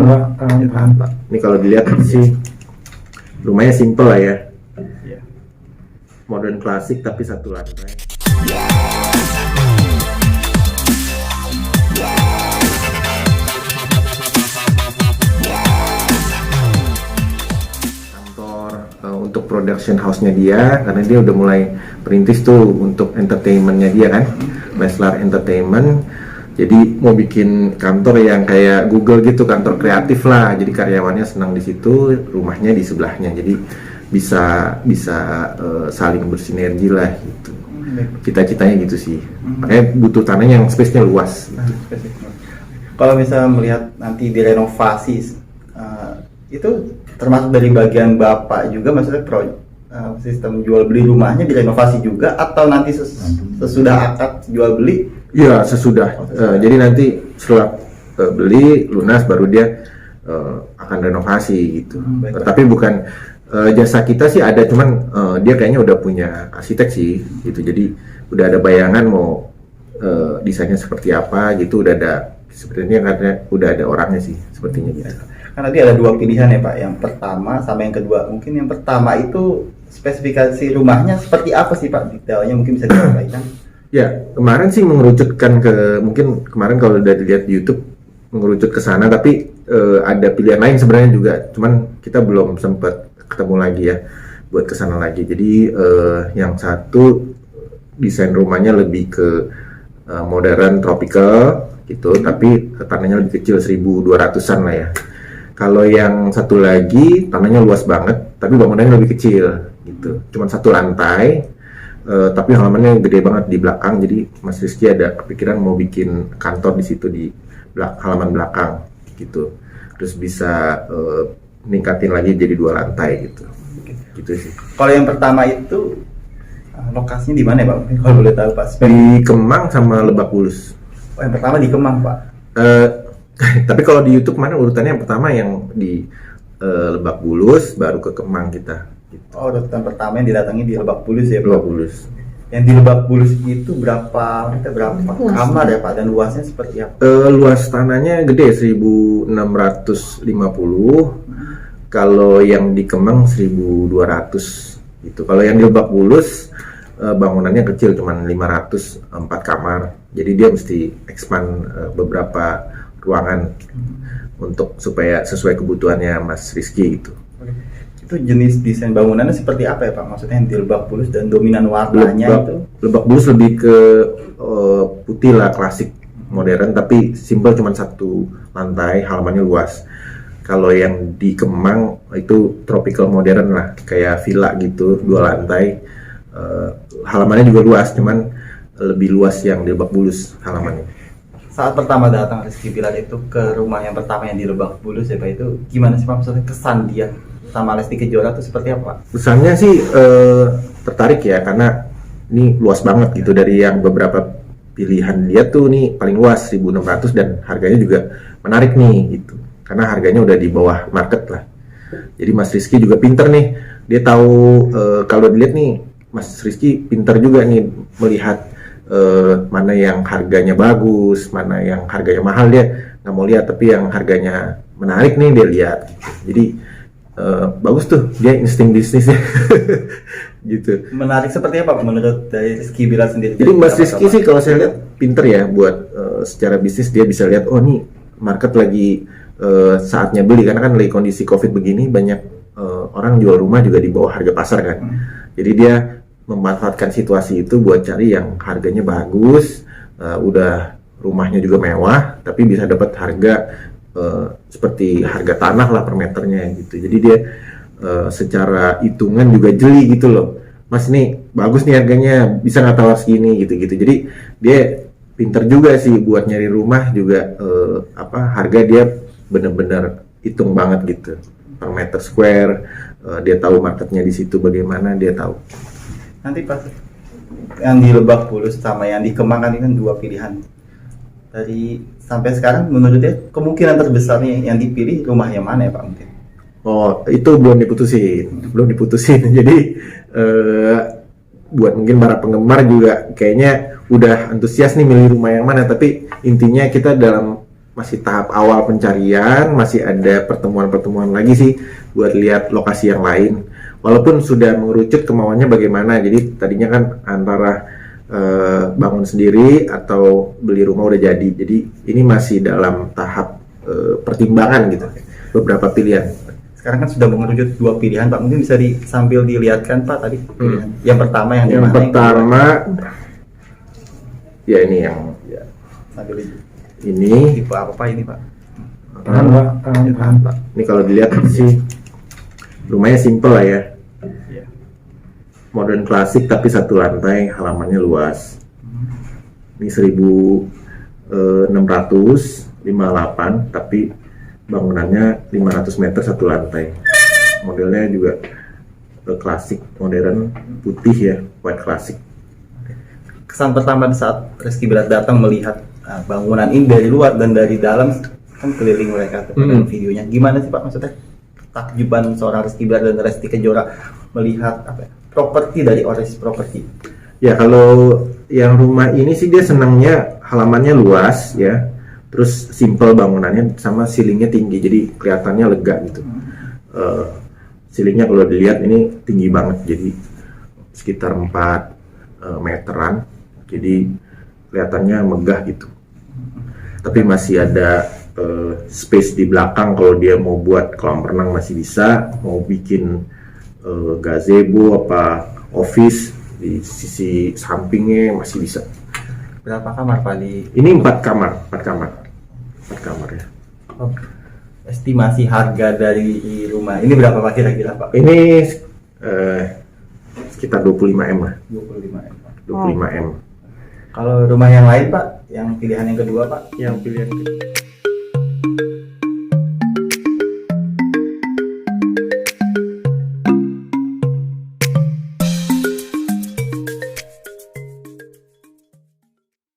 Paham, Pak. Ini kalau dilihat sih rumahnya simple lah ya. Iya. Modern klasik tapi satu lantai. Kantor untuk production house-nya dia, karena dia udah mulai perintis tuh untuk entertainment-nya dia kan, Leslar Entertainment. Jadi mau bikin kantor yang kayak Google gitu, kantor kreatif lah. Jadi karyawannya senang di situ, rumahnya di sebelahnya. Jadi bisa saling bersinergi lah gitu. Cita-citanya gitu sih. Makanya butuh tanah yang space-nya luas. Kalau misalnya melihat nanti direnovasi, itu termasuk dari bagian Bapak juga, maksudnya sistem jual beli rumahnya direnovasi juga, atau nanti sesudah akad jual beli? Ya sesudah. Jadi nanti setelah beli lunas baru dia akan renovasi gitu. Tapi bukan jasa kita sih ada, cuman dia kayaknya udah punya arsitek sih gitu. Jadi udah ada bayangan mau desainnya seperti apa gitu. Udah ada sepertinya, karena udah ada orangnya sih sepertinya gitu. Karena dia ada dua pilihan ya Pak. Yang pertama sama yang kedua. Mungkin yang pertama itu spesifikasi rumahnya seperti apa sih Pak? Detailnya mungkin bisa disampaikan. Ya, kemarin sih mengerucutkan ke, mungkin kemarin kalau udah dilihat di YouTube mengerucut ke sana, tapi ada pilihan lain sebenarnya juga, cuman kita belum sempat ketemu lagi ya buat ke sana lagi. Jadi yang satu desain rumahnya lebih ke modern tropical gitu, tapi tanahnya lebih kecil, 1.200-an lah ya. Kalau yang satu lagi tanahnya luas banget, tapi bangunannya lebih kecil gitu, cuman satu lantai. Tapi halamannya gede banget di belakang, jadi Mas Rizky ada kepikiran mau bikin kantor di situ di halaman belakang gitu. Terus bisa ningkatin lagi jadi 2 lantai gitu. Gitu sih. Kalau yang pertama itu lokasinya di mana ya Pak? Kalau boleh tahu Pak. Di Kemang sama Lebak Bulus. Oh, yang pertama di Kemang Pak. Tapi kalau di YouTube mana urutannya yang pertama yang di Lebak Bulus, baru ke Kemang kita. Oh, urutan pertama yang didatangi di Lebak Bulus ya Pak? Lebak Bulus. Yang di Lebak Bulus itu berapa kamar ya Pak, dan luasnya seperti apa? Luas tanahnya gede, 1.650. Kalau yang di Kemang 1.200 gitu. Kalau yang di Lebak Bulus bangunannya kecil, cuman 504 kamar. Jadi dia mesti expand beberapa ruangan untuk supaya sesuai kebutuhannya Mas Rizky gitu. Itu jenis desain bangunannya seperti apa ya Pak? Maksudnya yang di Lebak Bulus dan dominan warnanya itu? Lebak Bulus lebih ke putih lah, klasik modern, tapi simple, cuma satu lantai, halamannya luas. Kalau yang di Kemang itu tropical modern lah, kayak villa gitu, 2 lantai, halamannya juga luas, cuman lebih luas yang di Lebak Bulus halamannya. Saat pertama datang Rizky Bilar itu ke rumah yang pertama yang di Lebak Bulus ya Pak, itu gimana sih Pak? Maksudnya kesan dia sama Lesti Kejora itu seperti apa? Kesannya sih tertarik ya, karena ini luas banget gitu. Dari yang beberapa pilihan dia tuh nih paling luas 1.600, dan harganya juga menarik nih gitu, karena harganya udah di bawah market lah. Jadi Mas Rizky juga pinter nih, dia tahu kalau dilihat nih Mas Rizky pinter juga nih melihat mana yang harganya bagus, mana yang harganya mahal. Dia nggak mau lihat, tapi yang harganya menarik nih dia lihat gitu. Jadi bagus tuh, dia insting bisnisnya. Gitu. Menarik seperti apa menurut dari Rizky Bilar sendiri? Jadi Mas Rizky sih kalau saya lihat pinter ya buat secara bisnis. Dia bisa lihat, oh nih market lagi saatnya beli, karena kan lagi kondisi COVID begini, banyak orang jual rumah juga di bawah harga pasar kan. Jadi dia memanfaatkan situasi itu buat cari yang harganya bagus, udah rumahnya juga mewah, tapi bisa dapat harga seperti harga tanah lah per meternya gitu. Jadi dia secara hitungan juga jeli gitu loh, Mas nih bagus nih harganya, bisa nggak tawar segini gitu-gitu. Jadi dia pinter juga sih buat nyari rumah juga, harga dia bener-bener hitung banget gitu per meter square. Dia tahu marketnya di situ bagaimana, dia tahu. Nanti pas yang di Lebak Bulus sama yang di Kemang kan dua pilihan. Dari sampai sekarang menurut dia kemungkinan terbesarnya yang dipilih rumah yang mana ya Pak mungkin? Oh, itu belum diputusin. Jadi buat mungkin para penggemar juga kayaknya udah antusias nih milih rumah yang mana, tapi intinya kita dalam masih tahap awal pencarian, masih ada pertemuan-pertemuan lagi sih buat lihat lokasi yang lain. Walaupun sudah mengerucut kemauannya bagaimana, jadi tadinya kan antara bangun sendiri atau beli rumah udah jadi. Jadi ini masih dalam tahap pertimbangan gitu, beberapa pilihan. Sekarang kan sudah mengerucut 2 pilihan Pak, mungkin bisa sambil dilihatkan Pak tadi pilihan. Yang pertama yang Yang dimana, pertama, ya ini yang ya, sambil ini. tipe apa Pak ini Pak? Tahan Pak, tahan. Pak. Ini kalau dilihat sih rumahnya simple lah ya. Ya. Modern klasik tapi 1 lantai, halamannya luas. Ini 1658 tapi bangunannya 500 meter 1 lantai. Modelnya juga klasik, modern, putih ya, white klasik. Kesan pertama di saat Rizky Bilar datang melihat bangunan ini dari luar dan dari dalam, kan keliling mereka dengan videonya. Gimana sih Pak maksudnya takjuban seorang Rizky Bilar dan Lesti Kejora melihat apa ya, properti dari Oris Property? Ya kalau yang rumah ini sih dia senangnya halamannya luas ya, terus simple bangunannya sama ceilingnya tinggi, jadi kelihatannya lega gitu. Ceilingnya kalau dilihat ini tinggi banget, jadi sekitar 4 meteran, jadi kelihatannya megah gitu. Tapi masih ada space di belakang kalau dia mau buat kolam renang masih bisa, mau bikin gazebo apa office di sisi sampingnya masih bisa. Berapa kamar Pak di? Ini 4 kamar ya. Oh, estimasi harga dari rumah ini berapa Pak kira-kira Pak? Ini sekitar 25 M lah. 25 M Pak. 25 M. Kalau rumah yang lain Pak, yang pilihan yang kedua Pak? Yang pilihan